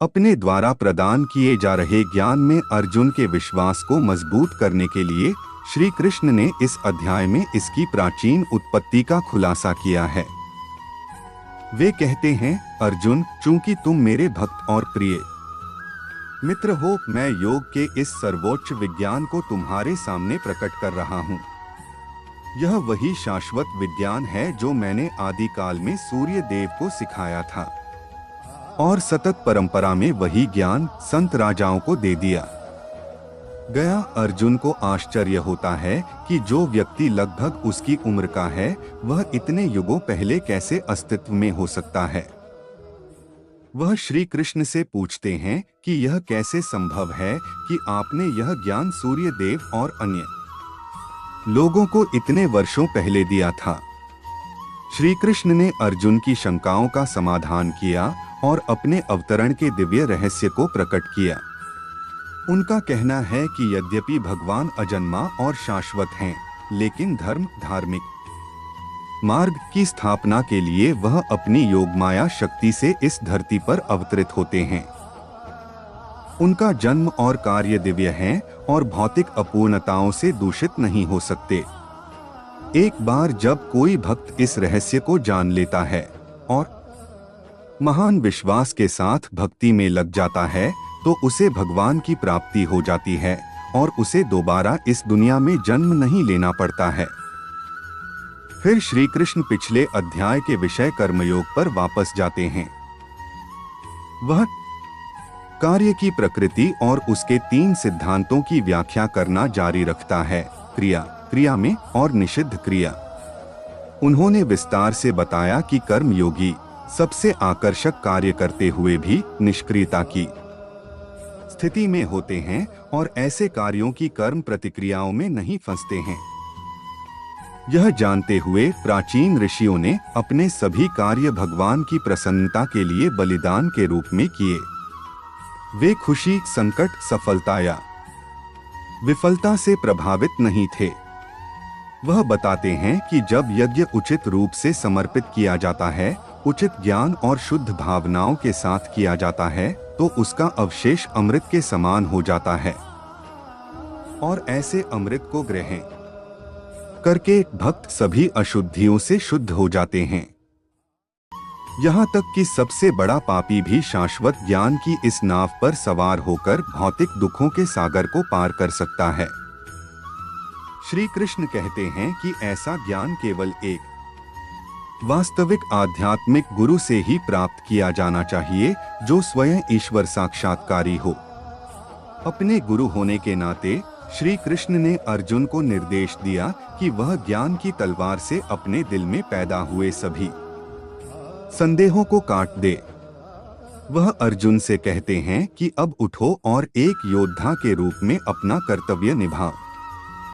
अपने द्वारा प्रदान किए जा रहे ज्ञान में अर्जुन के विश्वास को मजबूत करने के लिए श्री कृष्ण ने इस अध्याय में इसकी प्राचीन उत्पत्ति का खुलासा किया है। वे कहते हैं, अर्जुन, चूंकि तुम मेरे भक्त और प्रिय मित्र हो, मैं योग के इस सर्वोच्च विज्ञान को तुम्हारे सामने प्रकट कर रहा हूँ। यह वही शाश्वत विज्ञान है जो मैंने आदि काल में सूर्य देव को सिखाया था और सतत परंपरा में वही ज्ञान संत राजाओं को दे दिया गया। अर्जुन को आश्चर्य होता है कि जो व्यक्ति लगभग उसकी उम्र का है वह इतने युगों पहले कैसे अस्तित्व में हो सकता है। वह श्री कृष्ण से पूछते हैं कि यह कैसे संभव है कि आपने यह ज्ञान सूर्य देव और अन्य लोगों को इतने वर्षों पहले दिया था। श्री कृष्ण ने अर्जुन की शंकाओं का समाधान किया और अपने अवतरण के दिव्य रहस्य को प्रकट किया। उनका कहना है कि यद्यपि भगवान अजन्मा और शाश्वत हैं, लेकिन धार्मिक मार्ग की स्थापना के लिए वह अपनी योगमाया शक्ति से इस धरती पर अवतरित होते हैं। उनका जन्म और कार्य दिव्य हैं और भौतिक अपूर्णताओं से दूषित नहीं हो सकते। एक बार जब कोई भक्त इस रहस्य को जान लेता है और महान विश्वास के साथ भक्ति में लग जाता है, तो उसे भगवान की प्राप्ति हो जाती है और उसे दोबारा इस दुनिया में जन्म नहीं लेना पड़ता है। फिर श्री कृष्ण पिछले अध्याय के विषय कर्मयोग पर वापस जाते हैं। वह कार्य की प्रकृति और उसके 3 सिद्धांतों की व्याख्या करना जारी रखता है, क्रिया में और निषिद्ध क्रिया। उन्होंने विस्तार से बताया कि कर्मयोगी सबसे आकर्षक कार्य करते हुए भी निष्क्रियता की स्थिति में होते हैं और ऐसे कार्यों की कर्म प्रतिक्रियाओं में नहीं फंसते हैं। यह जानते हुए प्राचीन ऋषियों ने अपने सभी कार्य भगवान की प्रसन्नता के लिए बलिदान के रूप में किए। वे खुशी, संकट, सफलता या विफलता से प्रभावित नहीं थे। वह बताते हैं कि जब यज्ञ उचित रूप से समर्पित किया जाता है, उचित ज्ञान और शुद्ध भावनाओं के साथ किया जाता है, तो उसका अवशेष अमृत के समान हो जाता है और ऐसे अमृत को ग्रहण करके भक्त सभी अशुद्धियों से शुद्ध हो जाते हैं। यहाँ तक कि सबसे बड़ा पापी भी शाश्वत ज्ञान की इस नाव पर सवार होकर भौतिक दुखों के सागर को पार कर सकता है। श्री कृष्ण कहते हैं कि ऐसा ज्ञान केवल एक वास्तविक आध्यात्मिक गुरु से ही प्राप्त किया जाना चाहिए, जो स्वयं ईश्वर साक्षात्कारी हो। अपने गुरु होने के नाते श्री कृष्ण ने अर्जुन को निर्देश दिया कि वह ज्ञान की तलवार से अपने दिल में पैदा हुए सभी संदेहों को काट दे। वह अर्जुन से कहते हैं कि अब उठो और एक योद्धा के रूप में अपना कर्तव्य निभाओ।